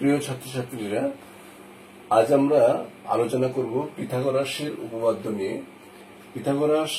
প্রিয় ছাত্রছাত্রীরা, আজ আমরা আলোচনা করব পিথাগোরাসের উপপাদ্য নিয়ে। পিথাগোরাস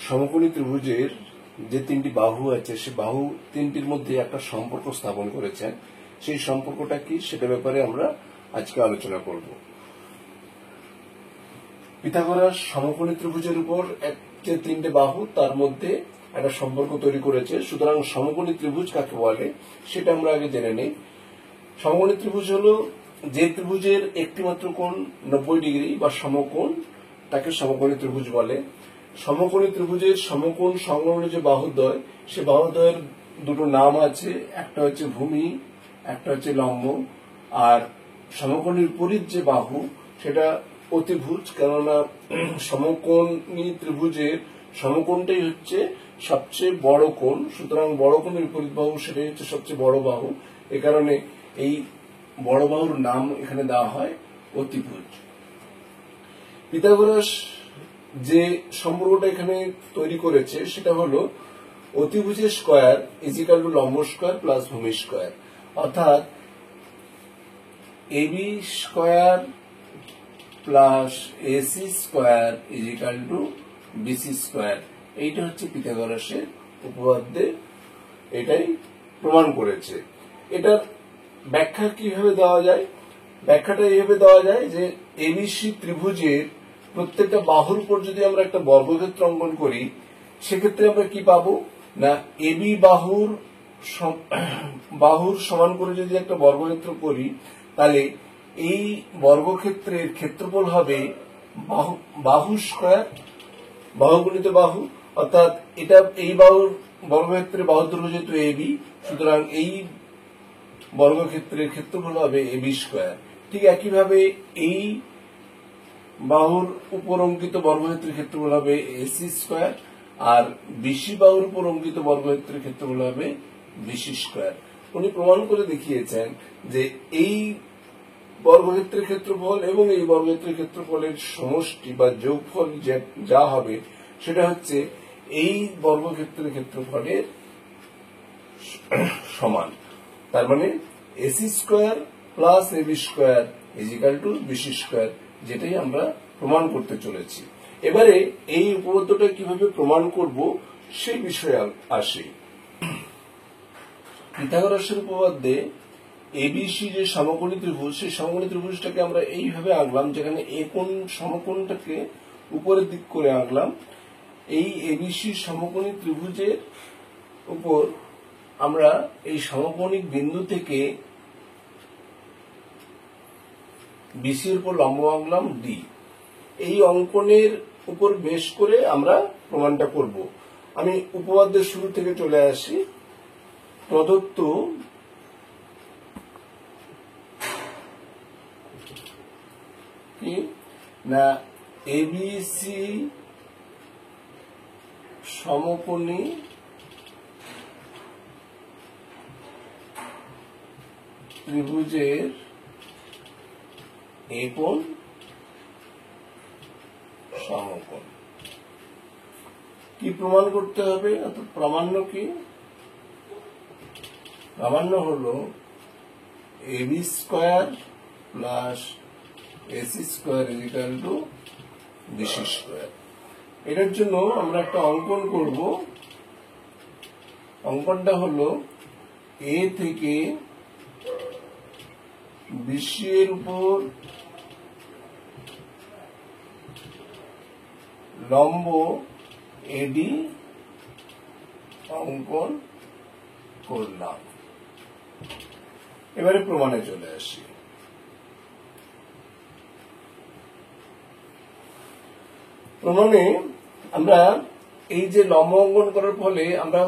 সমকোণী ত্রিভুজের যে তিনটি বাহু আছে, সে বাহু তিনটির মধ্যে একটা সম্পর্ক স্থাপন করেছেন। সেই সম্পর্কটা কি, সেটা ব্যাপারে আমরা আজকে আলোচনা করব। পিথাগোরাস সমকোণী ত্রিভুজের উপর যে তিনটে বাহু, তার মধ্যে একটা সম্পর্ক তৈরি করেছে। সুতরাং সমকোণী ত্রিভুজ কাকে বলে সেটা আমরা আগে জেনে নেই। সমকোণী ত্রিভুজ হলো যে ত্রিভুজের একটি মাত্র কোণ 90 ডিগ্রি বা সমকোণ, তাকে সমকোণী ত্রিভুজ বলে। সমকোণী ত্রিভুজের সমকোণ সংলগ্ন যে বাহুদ্বয়, সে বাহুদ্বয়ের দুটো নাম আছে, একটা হচ্ছে ভূমি, একটা হচ্ছে লম্ব। আর সমকোণীর বিপরীত যে বাহু, সেটা অতিভুজ। কেননা সমকোণী ত্রিভুজের সমকোণটাই হচ্ছে সবচেয়ে বড় কোণ, সুতরাং বড় কোণের বিপরীত বাহু সেটাই হচ্ছে সবচেয়ে বড় বাহু। এ কারণে এই বড় বাহুর নাম এখানে দেওয়া হয় অতিভুজ। পিথাগোরাস যে সম্পর্কটা এখানে তৈরি করেছে সেটা হলো অতিভুজের স্কয়ার ইজিক্যাল টু লম্ব স্কয়ার প্লাস ভূমি স্কয়ার, অর্থাৎ AB square plus AC square is equal to BC square. এইটা হচ্ছে পিথাগোরাসের উপপাদ্যে এটাই প্রমাণ করেছে। এটার ব্যাখ্যা কিভাবে দেওয়া যায়? ব্যাখ্যাটা এইভাবে দেওয়া যায় যে এবিসি ত্রিভুজের প্রত্যেকটা বাহুর উপর যদি আমরা একটা বর্গক্ষেত্র অঙ্কন করি, সেক্ষেত্রে আমরা কি পাবো না, এবি বাহুর সমান করে যদি একটা বর্গক্ষেত্র করি, তাহলে এই বর্গক্ষেত্রের ক্ষেত্রফল হবে বাহু স্কয়ার, বাহু গুণিত বাহু, অর্থাৎ এটা এই বাহুর বর্গক্ষেত্রের বাহুর দৈর্ঘ্য যেহেতু এবি, সুতরাং এই বর্গক্ষেত্রের ক্ষেত্রফল হবে এবি স্কয়ার। ঠিক একইভাবে এই বাহুর উপর অঙ্কিত বর্গক্ষেত্রের ক্ষেত্রফল হবে এসি স্কয়ার, আর বিসি বাহুর উপর অঙ্কিত বর্গক্ষেত্রের ক্ষেত্রফল হবে বিসি স্কয়ার। উনি প্রমাণ করে দেখিয়েছেন যে এই বর্গক্ষেত্রের ক্ষেত্রফল এবং এই বর্গক্ষেত্রের ক্ষেত্রফলের সমষ্টি বা যোগফল যা হবে, সেটা হচ্ছে এই বর্গক্ষেত্রের ক্ষেত্রফলের সমান। তার মানে AC square plus AB square is equal to BC square, যেটাই আমরা প্রমাণ করতে চলেছি। এবারে এই উপপাদ্যটা কিভাবে প্রমাণ করব সেই বিষয়ে আসি। পিথাগোরাসের উপপাদ্যে এবিসি যে সমকোণী ত্রিভুজ, সেই সমকোণী ত্রিভুজটাকে আমরা এইভাবে আঁকলাম, যেখানে এ কোণ সমকোণটাকে উপরের দিক করে আঁকলাম। এই এবিসি সমকোণী ত্রিভুজের উপর আমরা এই সমকোণিক বিন্দু থেকে বিসির উপর লম্ব আঁকলাম ডি। এই অঙ্কনের উপর বেশ করে আমরা প্রমাণটা করব। আমি উপপাদ্যের শুরু থেকে চলে আসি। প্রদত্ত কি না, এবিসি সমকোণী ত্রিভুজের এ কোণ সমকোণ। কি প্রমাণ করতে হবে? অর্থাৎ প্রামাণ্য কি? প্রামাণ্য হলো AB square plus AC square is equal to BC square. এটার জন্য আমরা একটা অঙ্কন করব। অঙ্কনটা হলো এ থেকে বিসি এর উপর লম্ব এডি অঙ্কন করলাম। এবারে প্রমাণে চলে আসি। প্রমাণে আমরা এই যে লম্ব অঙ্কন করার ফলে আমরা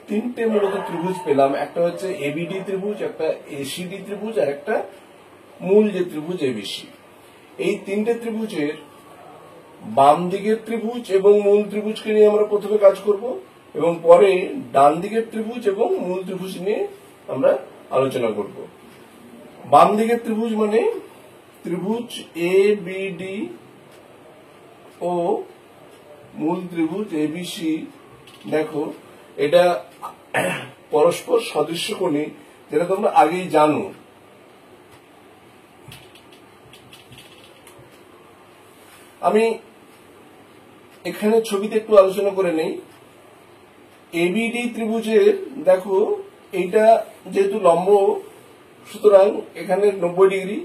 তিনটে মূলত ত্রিভুজ পেলাম। একটা হচ্ছে এবিডি ত্রিভুজ, একটা এসিডি ত্রিভুজ, আর একটা মূল যে ত্রিভুজ এবিসি। এই তিনটে ত্রিভুজের বাম দিকের ত্রিভুজ এবং মূল ত্রিভুজকে নিয়ে আমরা প্রথমে কাজ করব, এবং পরে ডান দিকের ত্রিভুজ এবং মূল ত্রিভুজ নিয়ে আমরা আলোচনা করব। বাম দিকের ত্রিভুজ মানে ত্রিভুজ এ বিডি ও মূল ত্রিভুজ এবিসি। দেখো, এটা পরস্পর সদৃশ্যকোণী, যেটা তোমরা আগেই জানো। আমি এখানে ছবিতে একটু আলোচনা করে নেই। এবিডি ত্রিভুজের দেখো এইটা যেহেতু লম্ব, সুতরাং এখানে 90 ডিগ্রি,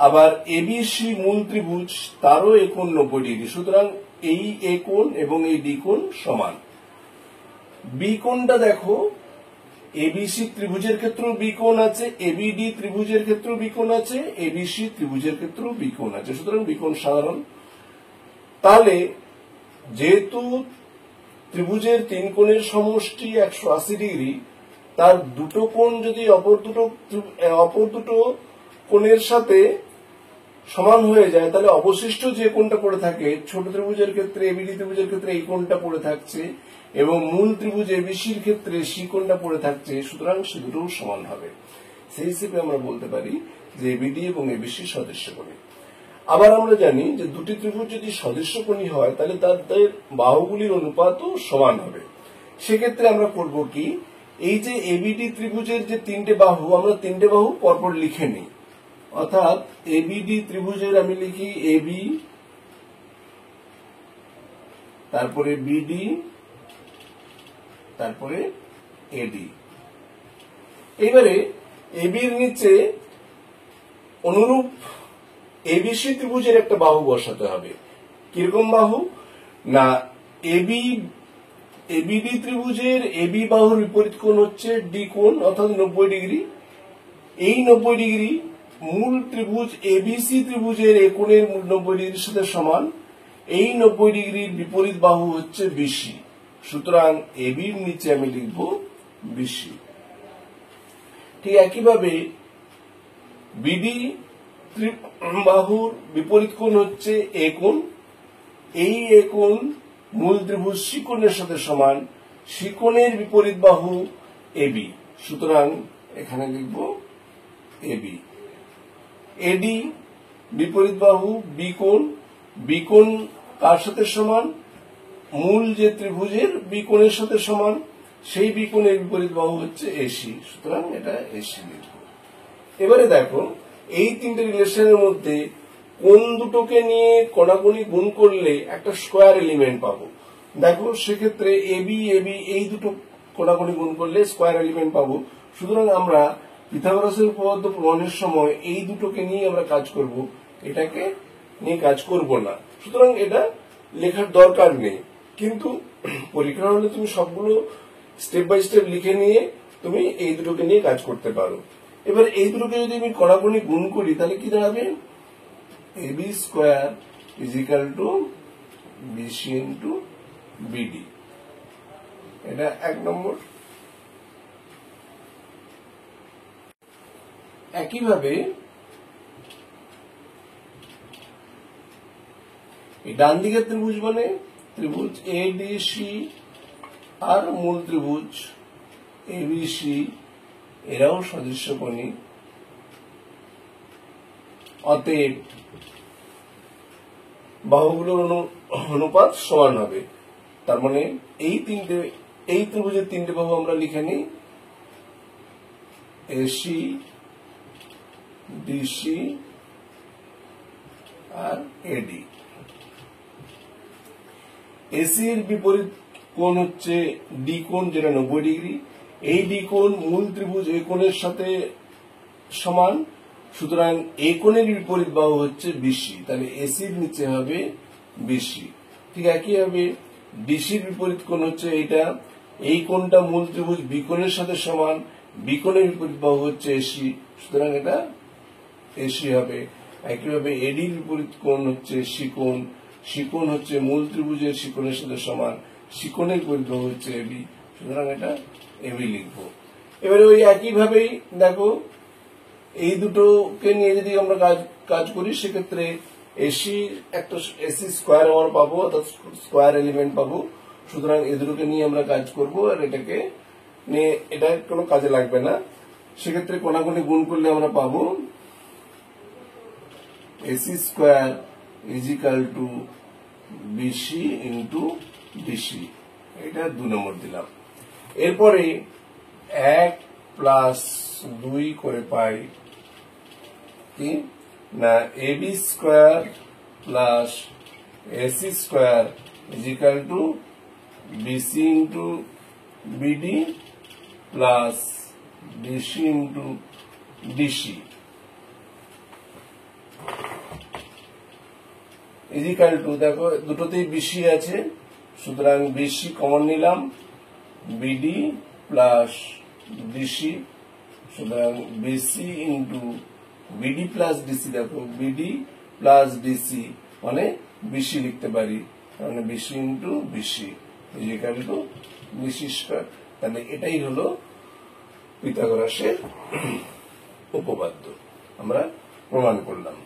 আবার এবিসি মূল ত্রিভুজ তারও এ কোণ 90 ডিগ্রি, সুতরাং এই এ কোণ এবং এই ডি কোণ সমান। বি কোণটা দেখো এবিসি ত্রিভুজের ক্ষেত্রেও বি কোণ আছে, এবিডি ত্রিভুজের ক্ষেত্রেও বি কোণ আছে, এবিসি ত্রিভুজের ক্ষেত্রেও বি কোণ আছে, সুতরাং বি কোণ সাধারণ। তাহলে যেহেতু ত্রিভুজের তিন কোণের সমষ্টি 180 ডিগ্রি, তার দুটো কোণ যদি অপর দুটো কোণের সাথে সমান হয়ে যায়, তাহলে অবশিষ্ট যে কোণটা পড়ে থাকে ছোট ত্রিভুজের ক্ষেত্রে, এবিডি ত্রিভুজের ক্ষেত্রে এই কোণটা পড়ে থাকছে এবং মূল ত্রিভুজ এবিসির ক্ষেত্রে সি কোণটা পড়ে থাকছে, সুতরাং সে দুটোও সমান হবে। সেই হিসেবে আমরা বলতে পারি যে এবিডি এবং এবিসি সদৃশ্যকোণী। আবার আমরা জানি যে দুটি ত্রিভুজ যদি সদৃশ্যকোণী হয় তাহলে তাদের বাহুগুলির অনুপাতও সমান হবে। সেক্ষেত্রে আমরা করব কি, এই যে এবিডি ত্রিভুজের যে তিনটে বাহু, আমরা তিনটে বাহু পরপর লিখে নিই। অর্থাৎ এবিডি ত্রিভুজের আমি লিখি এবি, তারপরে বিডি, তারপরে এডি। এবারে এবির নিচে অনুরূপ এবিসি ত্রিভুজের একটা বাহু বসাতে হবে। কিরকম বাহু না, এবিডি ত্রিভুজের এবি বাহুর বিপরীত কোণ হচ্ছে ডি কোণ, অর্থাৎ 90 ডিগ্রি। এই 90 ডিগ্রি মূল ত্রিভুজ এবিসি ত্রিভুজের এ কোণের 90 ডিগ্রির সাথে সমান। এই 90 ডিগ্রির বিপরীত বাহু হচ্ছে বিসি, সুতরাং এবির নিচে আমি লিখব বিসি। ঠিক একইভাবে বিডি বাহুর বিপরীত কোণ হচ্ছে এ কোণ। এই এ কোণ মূল ত্রিভুজ সি কোণের সাথে সমান, সি কোণের বিপরীত বাহু এবি, সুতরাং এখানে লিখব এবি। এডি বিপরীত বাহু বি কোণ, বি কোণ কার সাথে সমান, মূল যে ত্রিভুজের বি কোণের সাথে সমান, সেই বি কোণের বিপরীত বাহু হচ্ছে এসি, সুতরাং এটা এসি লিখব। এবারে দেখো এই তিনটে রিলেশনের মধ্যে কোণ দুটোকে নিয়ে কোণাকুণি গুণ করলে একটা স্কোয়ার এলিমেন্ট পাবো। দেখো সেক্ষেত্রে এবি এবি এই দুটো কোণাকুণি গুণ করলে স্কোয়ার এলিমেন্ট পাবো। সুতরাং আমরা পিথাগোরাসের উপপাদ্য প্রমাণের সময় এই দুটোকে নিয়ে আমরা কাজ করব, এটাকে নিয়ে কাজ করব না। সুতরাং এটা লেখার দরকার নেই, কিন্তু পরীক্ষা হলে তুমি সবগুলো স্টেপ বাই স্টেপ লিখে নিয়ে তুমি এই দুটোকে নিয়ে কাজ করতে পারো। এবার এই দুটোকে যদি আমি কোণাকুণি গুণ করি তাহলে কি দাঁড়াবে, AB square is equal to BC into BD. এটা 1 নম্বর। একইভাবে এই ডান দিকের ত্রিভুজ মানে ত্রিভুজ এডিসি আর মূল ত্রিভুজ এবিসি, এরাও সদৃশ্যকোণী। অতএব বাহুগুলোর অনুপাত সমান হবে। তার মানে এই ত্রিভুজের তিনটে বাহু আমরা লিখে নিই, এসি, ডিসি আর এডি। এসি এর বিপরীত কোণ হচ্ছে ডি কোণ, যেটা 90 ডিগ্রি। এই ডি কোণ মূল ত্রিভুজ এ কোণের সাথে সমান, সুতরাং এ কোণের বিপরীত বাহু হচ্ছে বিসি, তাহলে এসির নিচে হবে বিসি। ঠিক একইভাবে ডিসির বিপরীত কোণ হচ্ছে এইটা, এই কোণটা মূল ত্রিভুজ বি কোণের সাথে সমান, বি কোণের বিপরীত বাহু হচ্ছে এসি, সুতরাং এটা এসি হবে। একইভাবে এডির বিপরীত কোণ হচ্ছে সি কোণ, সি কোণ হচ্ছে মূল ত্রিভুজের সি কোণের সাথে সমান, সি কোণের বিপরীত বাহু হচ্ছে এবি, সুতরাং এটা এবি লিখবো। এবারে ওই একইভাবেই দেখো এই দুটোকে নিয়ে যদি আমরা কাজ করি, সেক্ষেত্রে এসি একটা এসি স্কোয়ার আমরা পাবো, অর্থাৎ স্কোয়ার এলিমেন্ট পাবো। সুতরাং এই দুটোকে নিয়ে আমরা কাজ করব, আর এটাকে নিয়ে এটা কোনো কাজে লাগবে না। সেক্ষেত্রে কোণাকুণি গুণ করলে আমরা পাবো AC square is equal to BC into DC. এটা 2 নম্বর দিলাম। এরপরে 1 প্লাস 2 করে পাই কি না AB square plus AC square is equal to BC into BD plus DC into DC is equal to দেখো দুটোতেই বিসি আছে, সুতরাং বিসি কমন নিলাম, বিডি প্লাস ডিসি, সুতরাং BC into BD plus DC, দেখো বিডি প্লাস ডিসি মানে BC লিখতে পারি, মানে BC into BC is equal to BC square. তাহলে এটাই হলো পিথাগোরাসের উপপাদ্য, আমরা প্রমাণ করলাম।